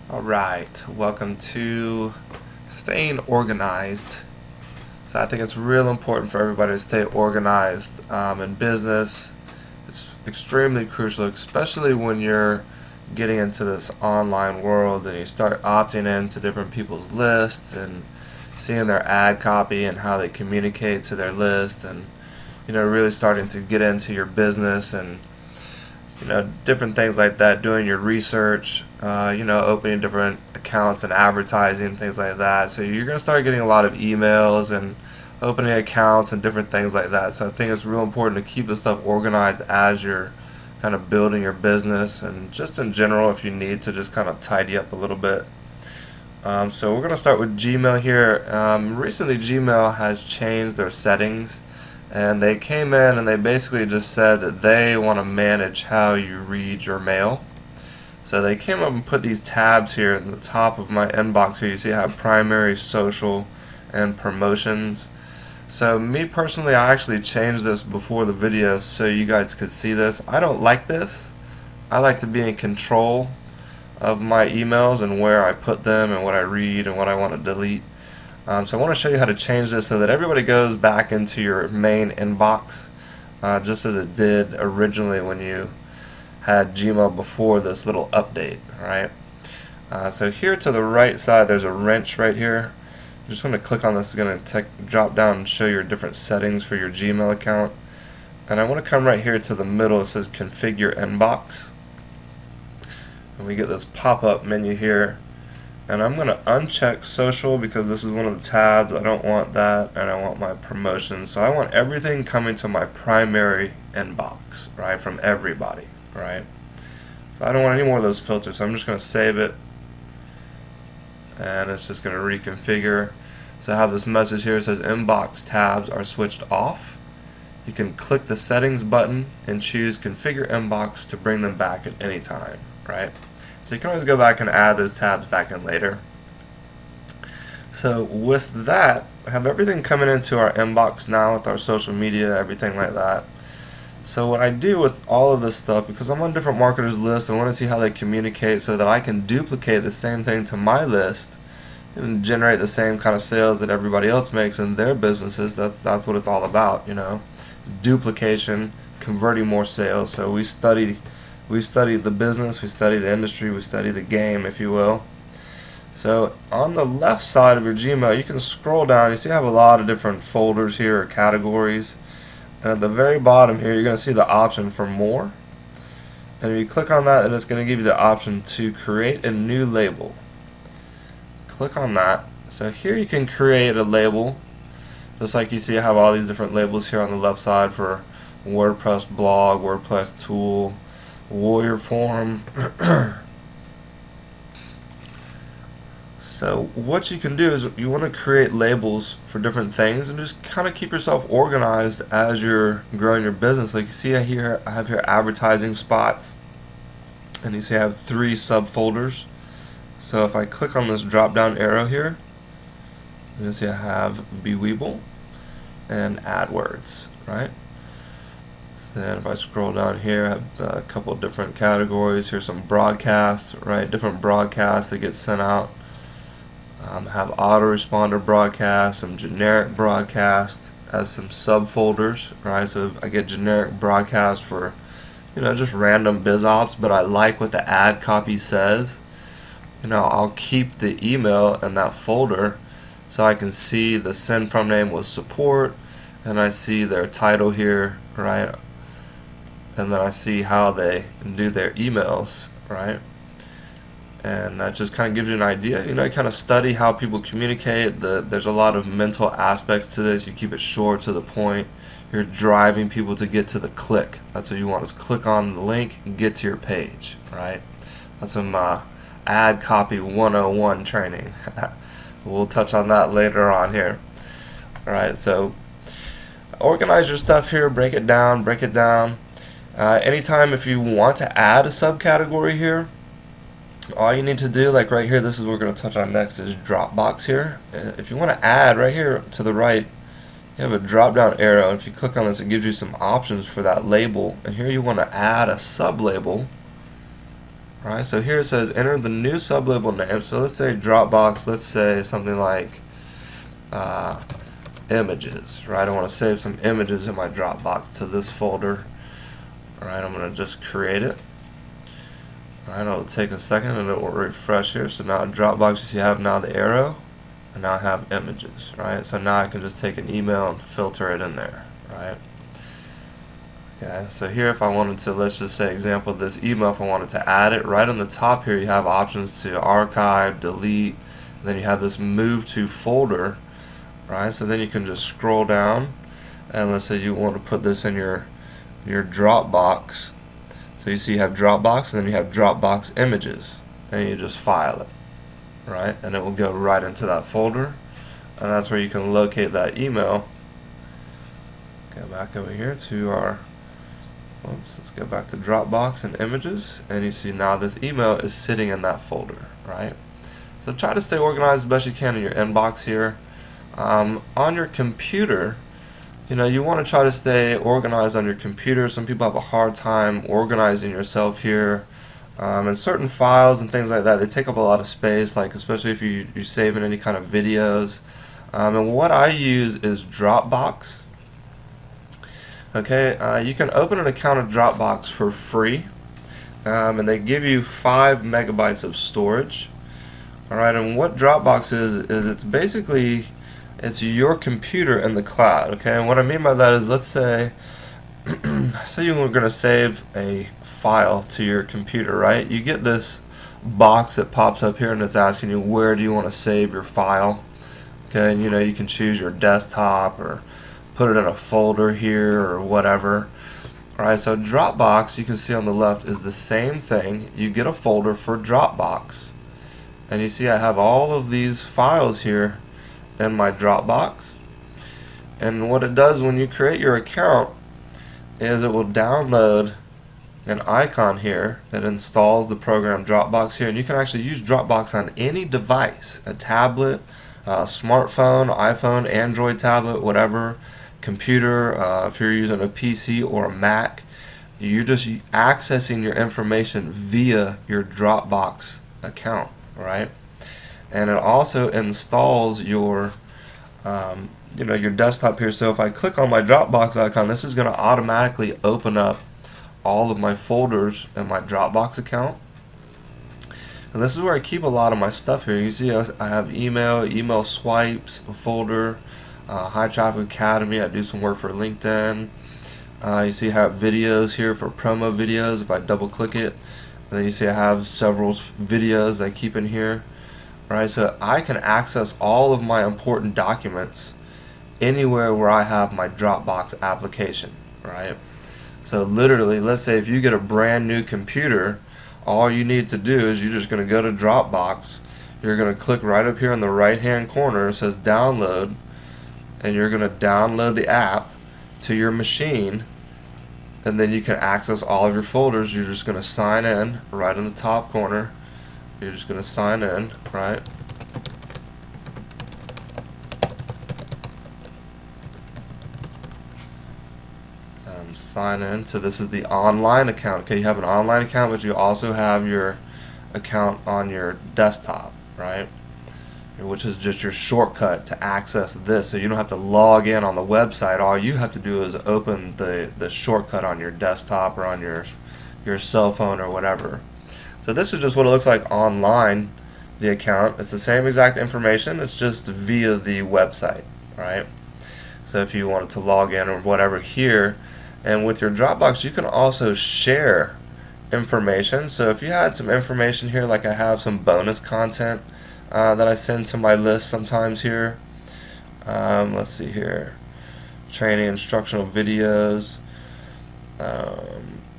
Alright, welcome to staying organized. So I think it's real important for everybody to stay organized in business. It's extremely crucial, especially when you're getting into this online world and you start opting into different people's lists and seeing their ad copy and how they communicate to their list, and really starting to get into your business and different things like that, doing your research, opening different accounts and advertising, things like that. So you're going to start getting a lot of emails and opening accounts and different things like that. So I think it's real important to keep this stuff organized as you're kind of building your business, and just in general if you need to just kind of tidy up a little bit. So we're going to start with Gmail here. Recently Gmail has changed their settings, and they came in and they basically just said that they want to manage how you read your mail. So they came up and put these tabs here at the top of my inbox here. You see I have primary, social, and promotions. So me personally, I actually changed this before the video so you guys could see this. I don't like this. I like to be in control of my emails and where I put them and what I read and what I want to delete. So I want to show you how to change this so that everybody goes back into your main inbox, just as it did originally when you had Gmail before this little update. Alright. So here to the right side there's a wrench right here. I'm just going to click on this. It's going to drop down and show your different settings for your Gmail account. And I want to come right here to the middle. It says configure inbox. And we get this pop-up menu here. And I'm going to uncheck social because this is one of the tabs. I don't want that, and I want my promotions. So I want everything coming to my primary inbox, right, from everybody, right? So I don't want any more of those filters. So I'm just going to save it, and it's just going to reconfigure. So I have this message here. It says inbox tabs are switched off. You can click the settings button and choose configure inbox to bring them back at any time, right? So you can always go back and add those tabs back in later. So with that, I have everything coming into our inbox now with our social media, everything like that. So what I do with all of this stuff, because I'm on different marketers' lists, I want to see how they communicate so that I can duplicate the same thing to my list and generate the same kind of sales that everybody else makes in their businesses. That's what it's all about, It's duplication, converting more sales. So we study the business, we study the industry, we study the game, if you will. So on the left side of your Gmail, you can scroll down. You see I have a lot of different folders here, or categories. And at the very bottom here, you're going to see the option for more. And if you click on that, then it's going to give you the option to create a new label. Click on that. So here you can create a label. Just like you see I have all these different labels here on the left side for WordPress blog, WordPress tool, Warrior Forum. So what you can do is you want to create labels for different things and just kind of keep yourself organized as you're growing your business. Like you see I have here advertising spots, and you see I have 3 subfolders. So if I click on this drop down arrow here, you see I have Beweeble and AdWords, right? Then if I scroll down here, I have a couple of different categories. Here's some broadcasts, right? Different broadcasts that get sent out. Have autoresponder broadcasts, some generic broadcasts, as some subfolders, right? So I get generic broadcasts for, just random biz ops, but I like what the ad copy says. I'll keep the email in that folder so I can see the send from name was support, and I see their title here, right? And then I see how they do their emails, right? And that just kind of gives you an idea. You kind of study how people communicate. There's a lot of mental aspects to this. You keep it short, to the point. You're driving people to get to the click. That's what you want, is click on the link and get to your page, right? That's some ad copy 101 training. We'll touch on that later on here. Alright, so organize your stuff here, break it down. Anytime if you want to add a subcategory here, all you need to do, like right here, this is what we're going to touch on next, is Dropbox here. If you want to add, right here to the right, you have a drop down arrow. If you click on this, it gives you some options for that label. And here you want to add a sub label, Alright, so here it says enter the new sublabel name. So let's say Dropbox, let's say something like images, right? I want to save some images in my Dropbox to this folder. Alright, I'm going to just create it. Alright, it'll take a second and it will refresh here. So now in Dropbox, you see I have now the arrow, and now I have images, right? So now I can just take an email and filter it in there, right? Okay, so here if I wanted to, let's just say example of this email, if I wanted to add it, right on the top here you have options to archive, delete, and then you have this move to folder, right? So then you can just scroll down, and let's say you want to put this in your Dropbox. So you see you have Dropbox, and then you have Dropbox images, and you just file it, right? And it will go right into that folder, and that's where you can locate that email. Go back over here to our let's go back to Dropbox and images, and you see now this email is sitting in that folder, right? So try to stay organized as best you can in your inbox here. On your computer, you want to try to stay organized on your computer. Some people have a hard time organizing yourself here. And certain files and things like that, they take up a lot of space, like especially if you're saving any kind of videos. And what I use is Dropbox. Okay, you can open an account of Dropbox for free, and they give you 5 megabytes of storage. Alright, and what Dropbox is it's basically your computer in the cloud. Okay, and what I mean by that is, let's say say you were going to save a file to your computer, right? You get this box that pops up here and it's asking you where do you want to save your file. Okay, and you can choose your desktop or put it in a folder here or whatever. Alright, so Dropbox, you can see on the left, is the same thing. You get a folder for Dropbox, and you see I have all of these files here in my Dropbox. And what it does when you create your account is it will download an icon here that installs the program Dropbox here, and you can actually use Dropbox on any device, a tablet, smartphone, iPhone, Android tablet, whatever, computer, if you're using a PC or a Mac. You're just accessing your information via your Dropbox account, right? And it also installs your your desktop here. So if I click on my Dropbox icon, this is going to automatically open up all of my folders in my Dropbox account. And this is where I keep a lot of my stuff here. You see I have email swipes, a folder, High Traffic Academy, I do some work for LinkedIn. You see I have videos here for promo videos. If I double click it, and then you see I have several videos I keep in here. Right, so I can access all of my important documents anywhere where I have my Dropbox application, right? So literally, let's say if you get a brand new computer, all you need to do is you're just going to go to Dropbox, you're going to click right up here in the right hand corner, it says download, and you're going to download the app to your machine, and then you can access all of your folders. You're just going to sign in right in the top corner. You're just going to sign in, right? Sign in. So this is the online account. Okay, you have an online account, but you also have your account on your desktop, right? Which is just your shortcut to access this. So you don't have to log in on the website. All you have to do is open the shortcut on your desktop or on your cell phone or whatever. So this is just what it looks like online, the account. It's the same exact information, it's just via the website, right? So if you wanted to log in or whatever here, and with your Dropbox you can also share information. So if you had some information here, like I have some bonus content that I send to my list sometimes here. Let's see here, training instructional videos.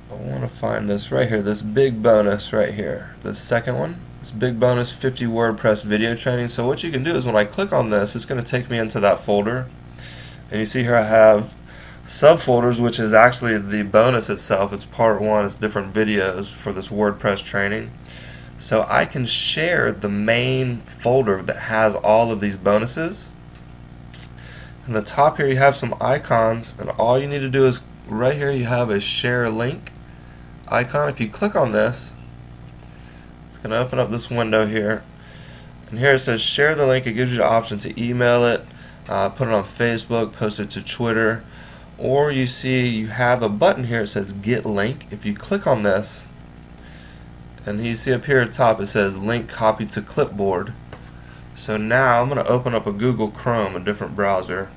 I want to find this right here, this big bonus right here, the second one, this big bonus 50 WordPress video training. So what you can do is when I click on this, it's going to take me into that folder, and you see here I have subfolders, which is actually the bonus itself. It's part 1, it's different videos for this WordPress training. So I can share the main folder that has all of these bonuses. In the top here you have some icons, and all you need to do is right here you have a share link icon. If you click on this, It's going to open up this window here. And here it says share the link. It gives you the option to email it, put it on Facebook, post it to Twitter, or you see you have a button here that says get link. If you click on this, and you see up here at the top it says link copy to clipboard. So now I'm going to open up a Google Chrome, a different browser,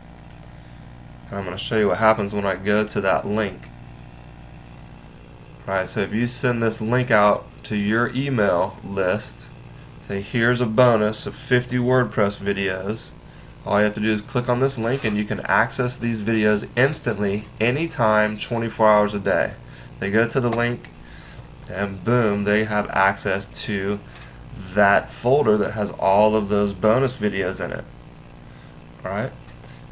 and I'm going to show you what happens when I go to that link. Alright, so if you send this link out to your email list, say here's a bonus of 50 WordPress videos, all you have to do is click on this link and you can access these videos instantly, anytime, 24 hours a day. They go to the link and boom, they have access to that folder that has all of those bonus videos in it. Alright?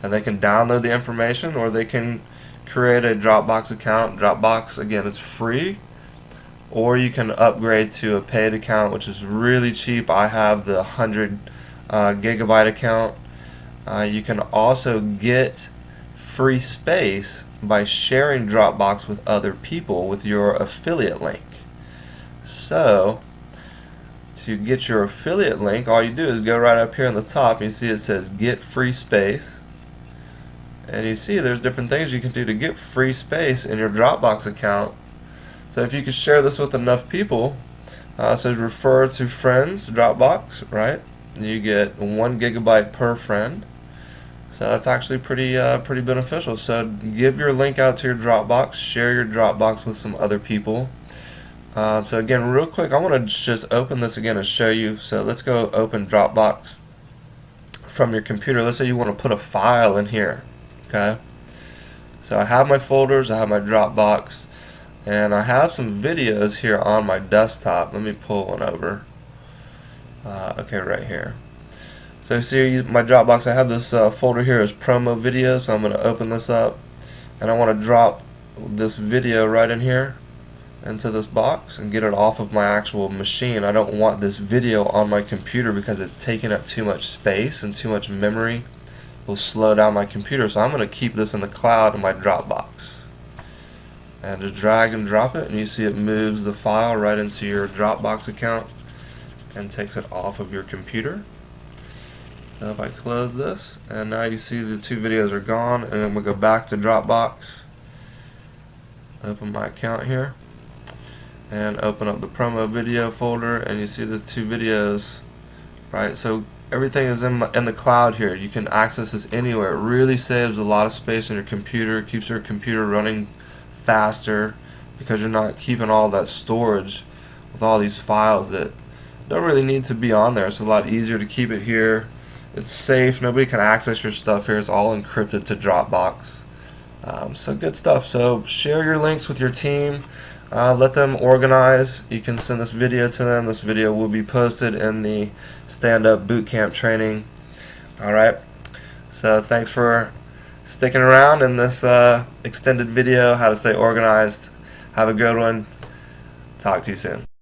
And they can download the information or they can create a Dropbox account. Dropbox, again, it's free, or you can upgrade to a paid account, which is really cheap. I have the 100 gigabyte account. You can also get free space by sharing Dropbox with other people with your affiliate link. So to get your affiliate link, all you do is go right up here on the top. You see it says get free space, and you see there's different things you can do to get free space in your Dropbox account. So if you could share this with enough people, it says refer to friends Dropbox, right? You get 1 gigabyte per friend. So that's actually pretty beneficial. So give your link out to your Dropbox, share your Dropbox with some other people. So again, real quick, I want to just open this again and show you. So let's go open Dropbox from your computer. Let's say you want to put a file in here. Okay. So I have my folders, I have my Dropbox, and I have some videos here on my desktop. Let me pull one over. Okay, right here. So see my Dropbox, I have this folder here as promo video, so I'm going to open this up and I want to drop this video right in here into this box and get it off of my actual machine. I don't want this video on my computer because it's taking up too much space and too much memory will slow down my computer, so I'm going to keep this in the cloud in my Dropbox. And just drag and drop it and you see it moves the file right into your Dropbox account and takes it off of your computer. Now if I close this, and now you see the 2 videos are gone, and then we'll go back to Dropbox, open my account here, and open up the promo video folder, and you see the 2 videos, right? So everything is in the cloud here. You can access this anywhere. It really saves a lot of space on your computer, keeps your computer running faster because you're not keeping all that storage with all these files that don't really need to be on there. It's a lot easier to keep it here. It's safe. Nobody can access your stuff here. It's all encrypted to Dropbox. So good stuff. So share your links with your team. Let them organize. You can send this video to them. This video will be posted in the stand-up bootcamp training. Alright. So thanks for sticking around in this extended video, how to stay organized. Have a good one. Talk to you soon.